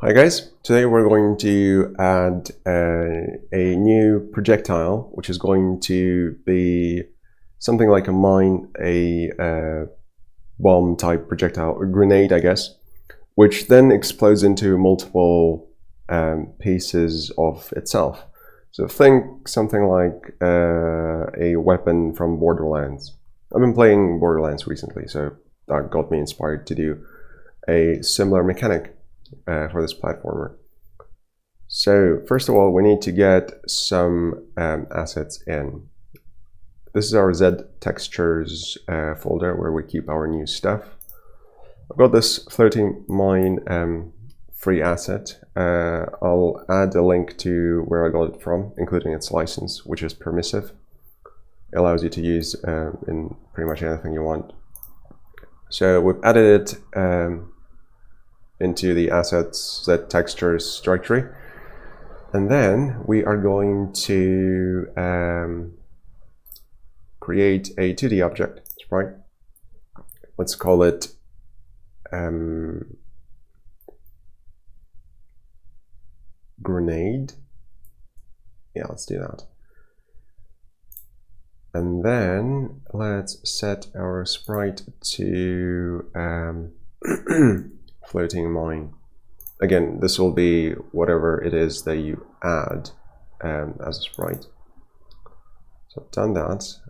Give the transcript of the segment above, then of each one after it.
Hi guys, today we're going to add a new projectile, which is going to be something like a mine, a bomb type projectile, a grenade I guess, which then explodes into multiple pieces of itself. So think something like a weapon from Borderlands. I've been playing Borderlands recently, so that got me inspired to do a similar mechanic for this platformer. So first of all, we need to get some assets in. This is our Z textures folder where we keep our new stuff. I've got this floating mine free asset. I'll add a link to where I got it from, including its license, which is permissive. It allows you to use in pretty much anything you want. So we've added it into the assets Z textures directory, and then we are going to create a 2D object, right? Let's call it grenade. Yeah, let's do that. And then let's set our sprite to floating mine. Again, this will be whatever it is that you add as a sprite. So I've done that.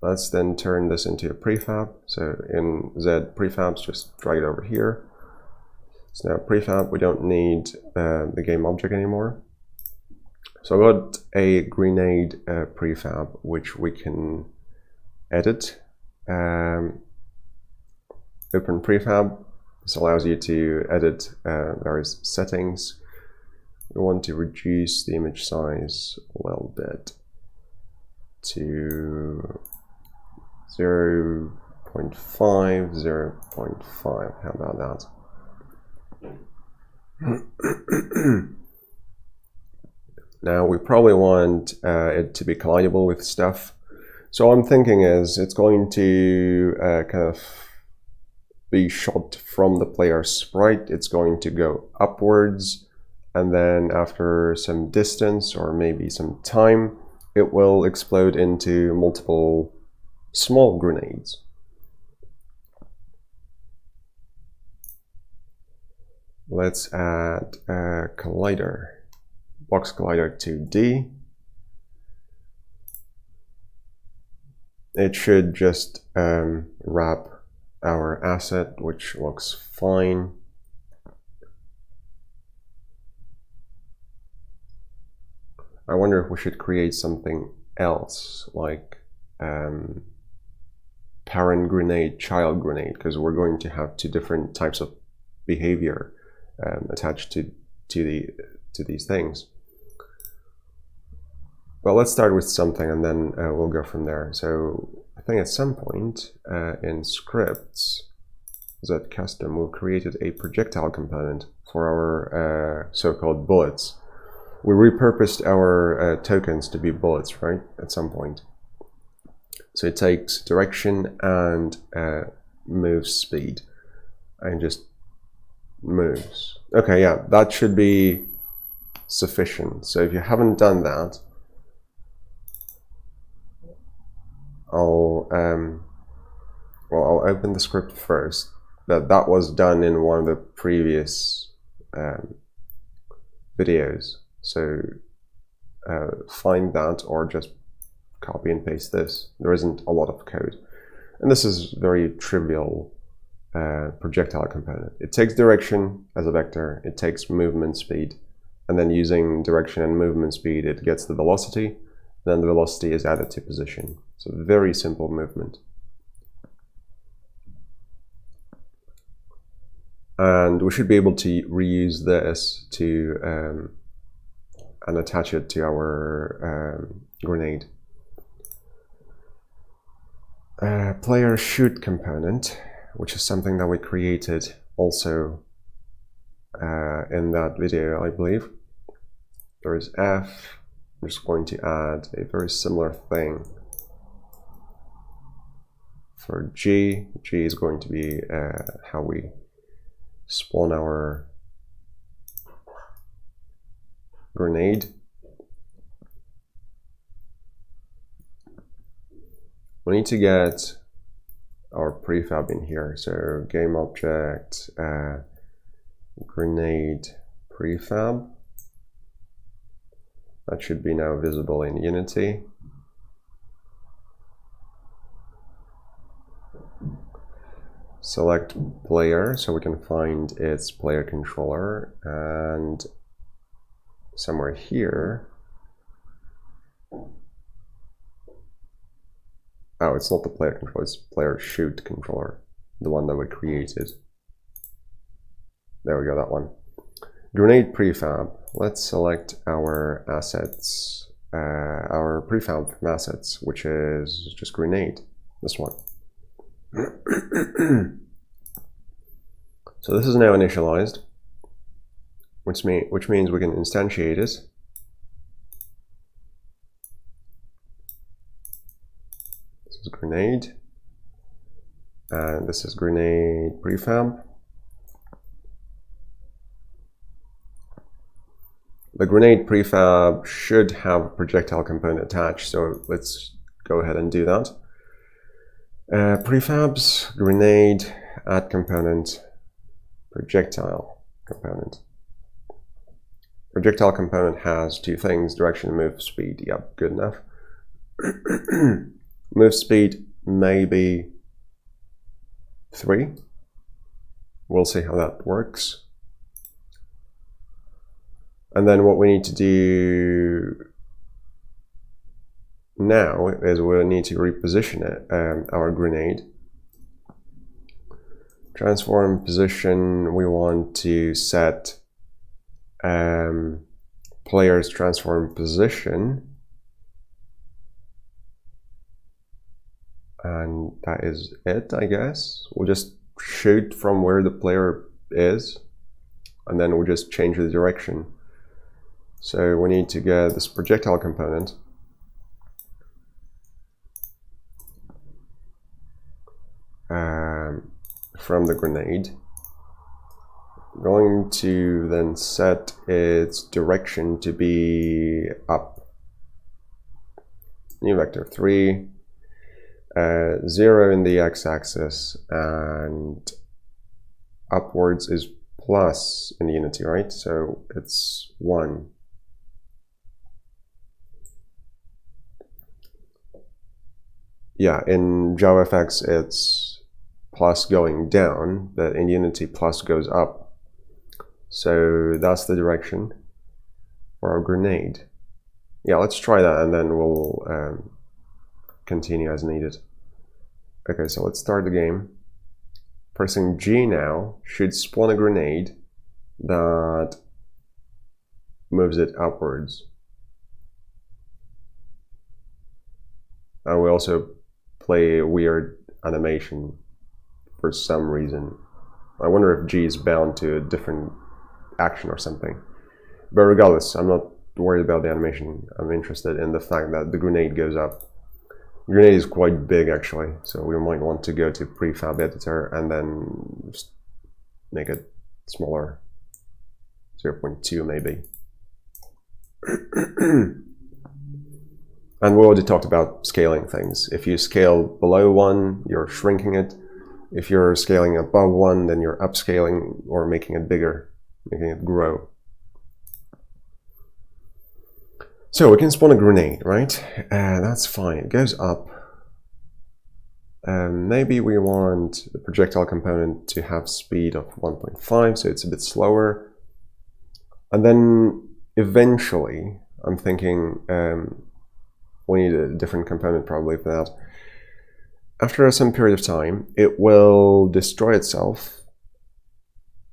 Let's then turn this into a prefab. So in Z prefabs, just drag it over here. So now prefab, we don't need the game object anymore. So I've got a grenade prefab, which we can edit. Open prefab. This allows you to edit various settings. We want to reduce the image size a little bit to 0.5, 0.5. How about that? Now we probably want it to be collidable with stuff. So what I'm thinking is it's going to kind of be shot from the player's sprite. It's going to go upwards, and then after some distance or maybe some time, it will explode into multiple small grenades. Let's add a collider. Box collider 2D. It should just wrap our asset, which looks fine. I wonder if we should create something else, like parent grenade, child grenade, because we're going to have two different types of behavior attached to these things. Well, let's start with something and then we'll go from there. So I think at some point in scripts, Z custom, we created a projectile component for our so-called bullets. We repurposed our tokens to be bullets, right, at some point. So it takes direction and move speed and just moves. Okay, yeah, that should be sufficient. So if you haven't done that, I'll open the script first. That was done in one of the previous videos. So find that or just copy and paste this. There isn't a lot of code. And this is very trivial projectile component. It takes direction as a vector, it takes movement speed, and then using direction and movement speed, it gets the velocity. Then the velocity is added to position. So very simple movement. And we should be able to reuse this to and attach it to our grenade. Player shoot component, which is something that we created also in that video, I believe. There is F. I'm just going to add a very similar thing for G. G is going to be how we spawn our grenade. We need to get our prefab in here. So game object, grenade prefab. That should be now visible in Unity. Select player so we can find its player controller, and somewhere here. Oh, it's not the player controller, it's player shoot controller, the one that we created. There we go, that one. Grenade prefab. Let's select our assets, our prefab from assets, which is just grenade, this one. So this is now initialized, which means we can instantiate it. This is grenade, and this is grenade prefab. The grenade prefab should have a projectile component attached, so let's go ahead and do that. Prefabs, grenade, add component, projectile component. Projectile component has two things: direction, move speed. Yep, good enough. Move speed maybe 3. We'll see how that works. And then what we need to do now is we'll need to reposition it, our grenade. Transform position, we want to set player's transform position. And that is it, I guess. We'll just shoot from where the player is, and then we'll just change the direction. So we need to get this projectile component. From the grenade. I'm going to then set its direction to be up. New vector 3, 0 in the x-axis, and upwards is plus in Unity, right? So it's 1. Yeah, in JavaFX it's plus going down, but in Unity plus goes up. So that's the direction for our grenade. Yeah, let's try that and then we'll continue as needed. Okay, so let's start the game. Pressing G now should spawn a grenade that moves it upwards. And we also play a weird animation for some reason. I wonder if G is bound to a different action or something. But regardless, I'm not worried about the animation. I'm interested in the fact that the grenade goes up. The grenade is quite big actually, so we might want to go to prefab editor and then just make it smaller, 0.2 maybe. And we already talked about scaling things. If you scale below 1, you're shrinking it. If you're scaling above 1, then you're upscaling or making it bigger, making it grow. So we can spawn a grenade, right? That's fine, it goes up. Maybe we want the projectile component to have speed of 1.5, so it's a bit slower. And then eventually, I'm thinking we need a different component probably for that. After some period of time, it will destroy itself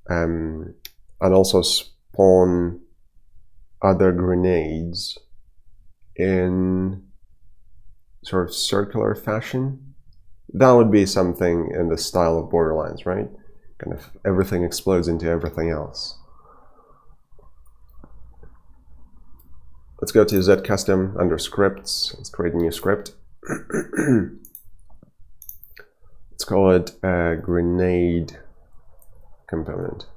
and also spawn other grenades in sort of circular fashion. That would be something in the style of Borderlands, right? Kind of everything explodes into everything else. Let's go to zcustom under scripts. Let's create a new script. Let's call it grenade component.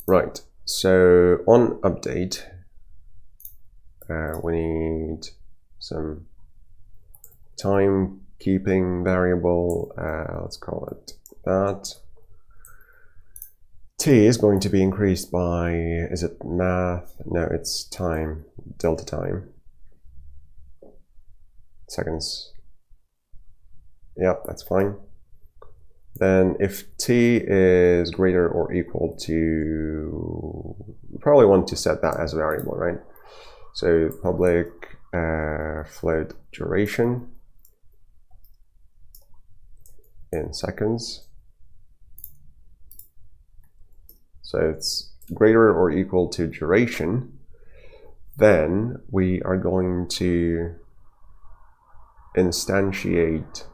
Right, so on update, we need some timekeeping variable, let's call it that. T is going to be increased by, is it math? No, it's time, delta time. Seconds. Yep, that's fine. Then if t is greater or equal to, you probably want to set that as a variable, right? So public float duration in seconds. So it's greater or equal to duration. Then we are going to instantiate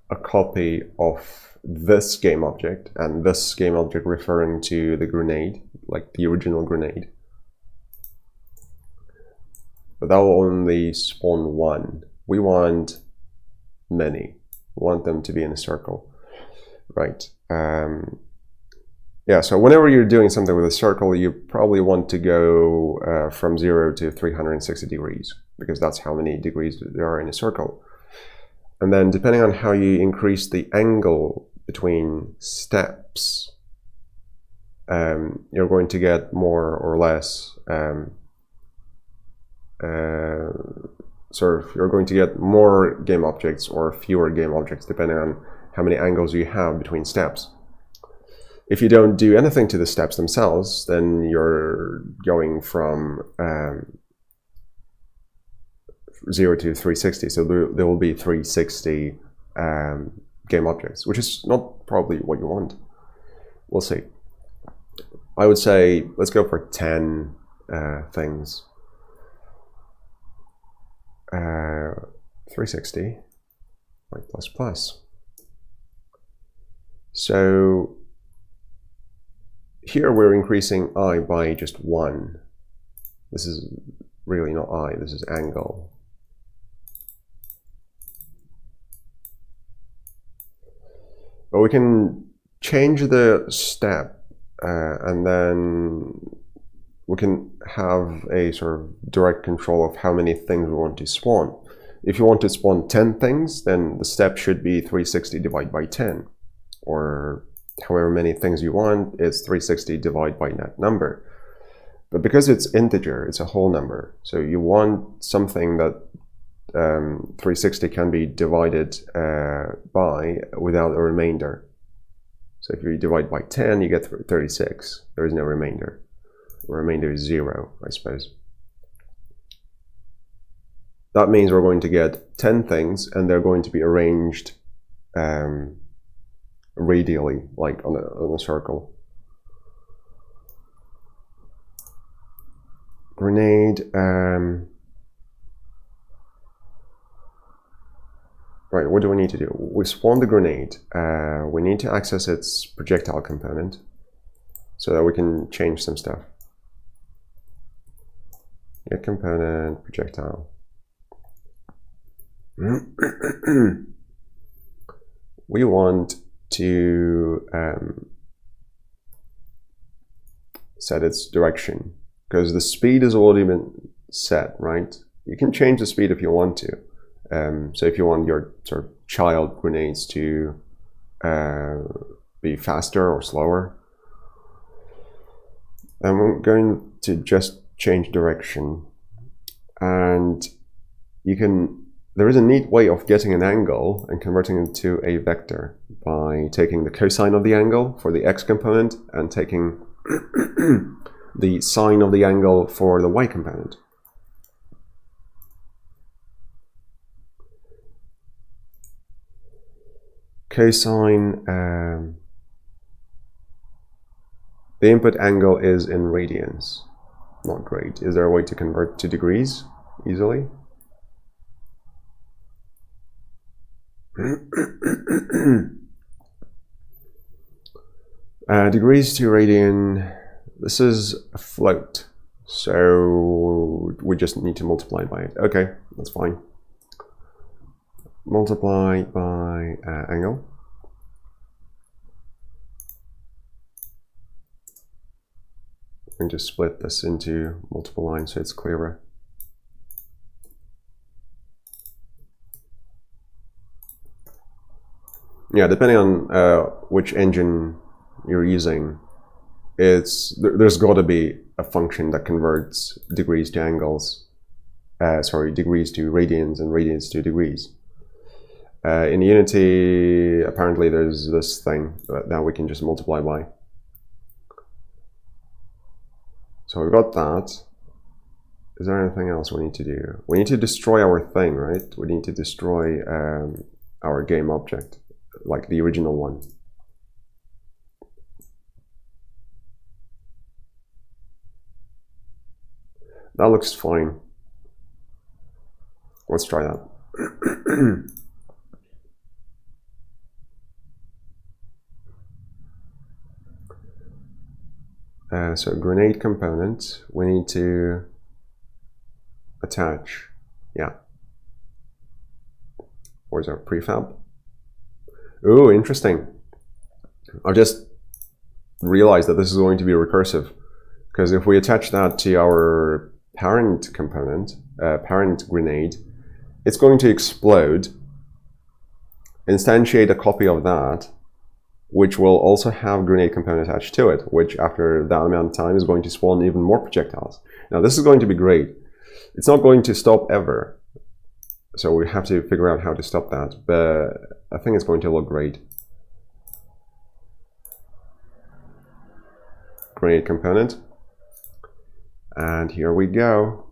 a copy of this game object, and this game object referring to the grenade, like the original grenade. But that will only spawn one. We want many. We want them to be in a circle. Right. Yeah, so whenever you're doing something with a circle, you probably want to go from 0 to 360 degrees, because that's how many degrees there are in a circle. And then depending on how you increase the angle between steps, you're going to get more or less, you're going to get more game objects or fewer game objects, depending on how many angles you have between steps. If you don't do anything to the steps themselves, then you're going from 0 to 360. So there will be 360 game objects, which is not probably what you want. We'll see. I would say let's go for 10 things. 360 plus plus. So here we're increasing I by just 1. This is really not I, this is angle. But we can change the step and then we can have a sort of direct control of how many things we want to spawn. If you want to spawn 10 things, then the step should be 360 divided by 10. Or however many things you want, it's 360 divided by that number. But because it's integer, it's a whole number. So you want something that 360 can be divided by without a remainder. So if you divide by 10, you get 36. There is no remainder. The remainder is 0, I suppose. That means we're going to get 10 things, and they're going to be arranged radially, like on a circle. Grenade. Right, what do we need to do? We spawn the grenade. We need to access its projectile component so that we can change some stuff. Get component, projectile. We want to set its direction, because the speed has already been set, right? You can change the speed if you want to. So if you want your sort of child grenades to be faster or slower, and we're going to just change direction. And you can, there is a neat way of getting an angle and converting it to a vector by taking the cosine of the angle for the x component and taking the sine of the angle for the y component. Cosine, the input angle is in radians. Not great. Is there a way to convert to degrees easily? Degrees to radian, This is a float, so we just need to multiply by it. Okay, that's fine. Multiply by angle. And just split this into multiple lines so it's clearer. Yeah, depending on which engine you're using, there's got to be a function that converts degrees to angles. Degrees to radians and radians to degrees. In Unity, apparently there's this thing that we can just multiply by. So we've got that. Is there anything else we need to do? We need to destroy our thing, right? We need to destroy our game object, like the original one. That looks fine. Let's try that. So grenade component, we need to attach, yeah. Where's our prefab? Ooh, interesting. I just realized that this is going to be recursive, because if we attach that to our parent component, parent grenade, it's going to explode, instantiate a copy of that, which will also have grenade component attached to it, which after that amount of time is going to spawn even more projectiles. Now this is going to be great. It's not going to stop ever, so we have to figure out how to stop that, but I think it's going to look great. Grenade component, and here we go.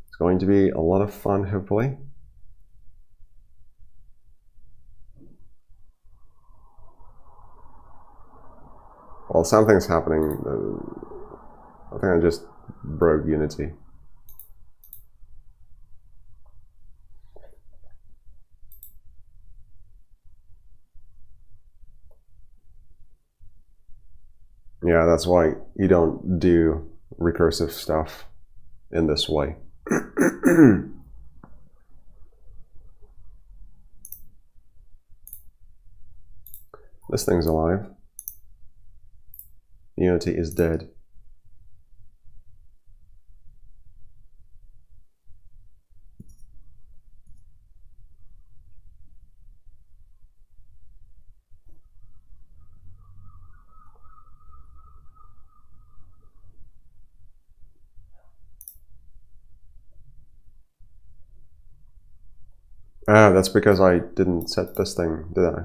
It's going to be a lot of fun, hopefully. Well, something's happening. I think I just broke Unity. Yeah, that's why you don't do recursive stuff in this way. This thing's alive. Unity is dead. Ah, that's because I didn't set this thing, did I?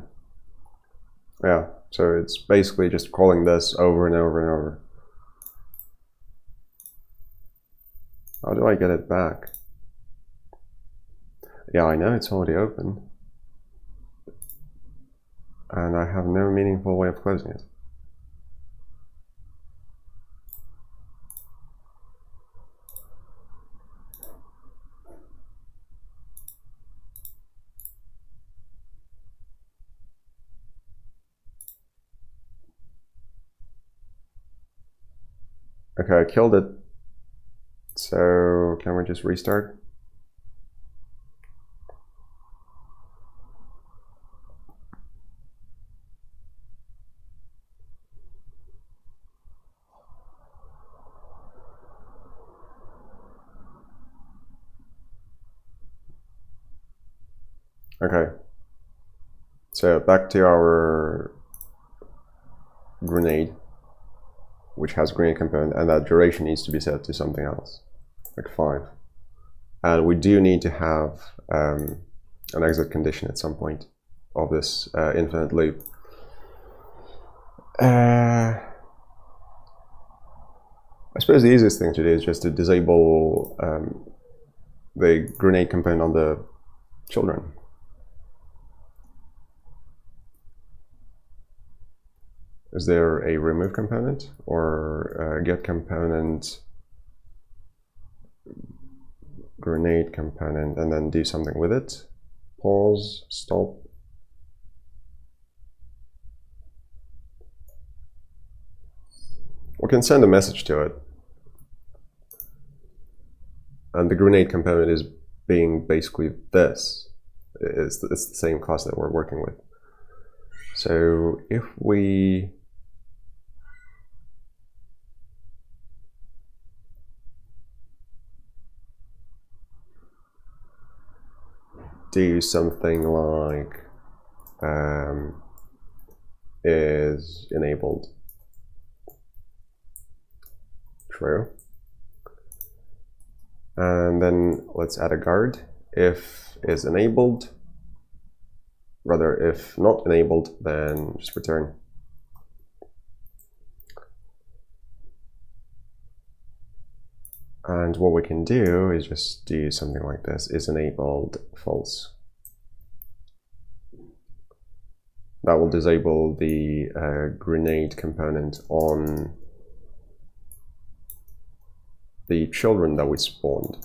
Yeah, so it's basically just calling this over and over and over. How do I get it back? Yeah, I know it's already open. And I have no meaningful way of closing it. Okay, I killed it. So can we just restart? Okay. So back to our grenade, which has grenade component, and that duration needs to be set to something else, like 5. And we do need to have an exit condition at some point of this infinite loop. I suppose the easiest thing to do is just to disable the grenade component on the children. Is there a remove component or a get component, grenade component, and then do something with it? Pause, stop. What can send a message to it. And the grenade component is being basically this. It's the same class that we're working with. So if we do something like is enabled, true, and then let's add a guard. If is enabled, rather if not enabled, then just return. And what we can do is just do something like this, is enabled false. That will disable the grenade component on the children that we spawned.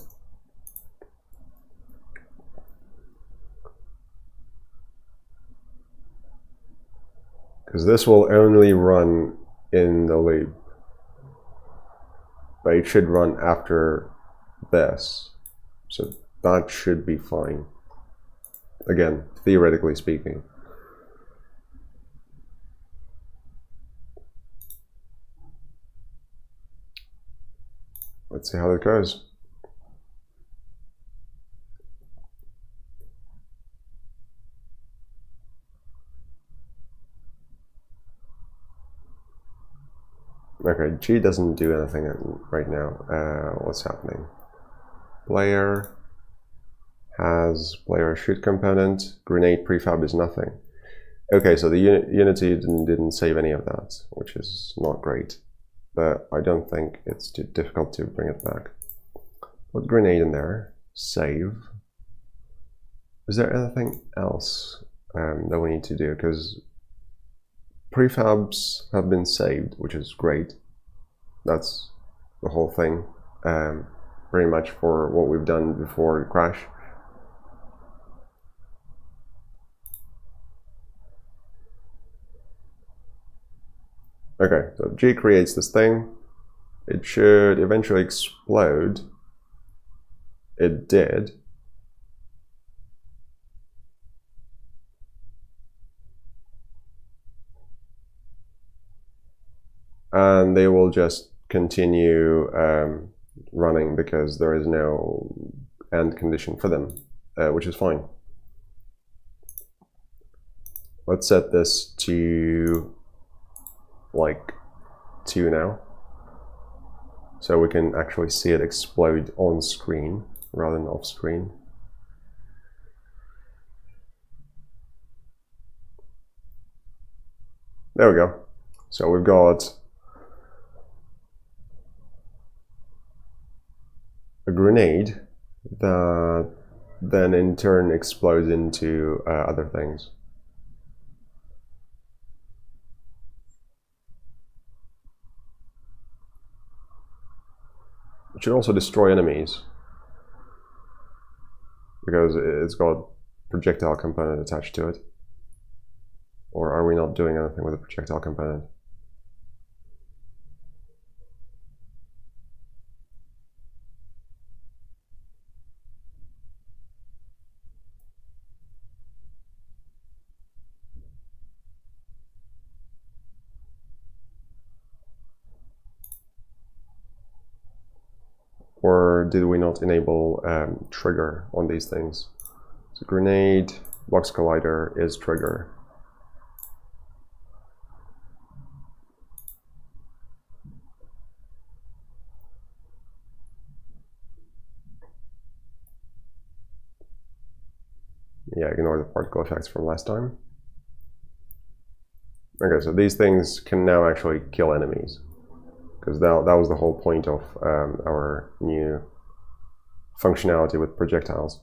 Because this will only run in the loop, but it should run after this, so that should be fine. Again, theoretically speaking. Let's see how it goes. Okay, G doesn't do anything right now. What's happening? Player has player shoot component. Grenade prefab is nothing. Okay, so the Unity didn't save any of that, which is not great. But I don't think it's too difficult to bring it back. Put grenade in there. Save. Is there anything else that we need to do? Because prefabs have been saved, which is great. That's the whole thing, very much for what we've done before the crash. Okay, so G creates this thing. It should eventually explode. It did. And they will just continue running because there is no end condition for them, which is fine. Let's set this to like 2 now, so we can actually see it explode on screen rather than off screen. There we go. So we've got a grenade that then in turn explodes into other things. It should also destroy enemies because it's got projectile component attached to it. Or are we not doing anything with the projectile component? Or did we not enable trigger on these things? So grenade, box collider is trigger. Yeah, ignore the particle effects from last time. Okay, so these things can now actually kill enemies, because that was the whole point of our new functionality with projectiles.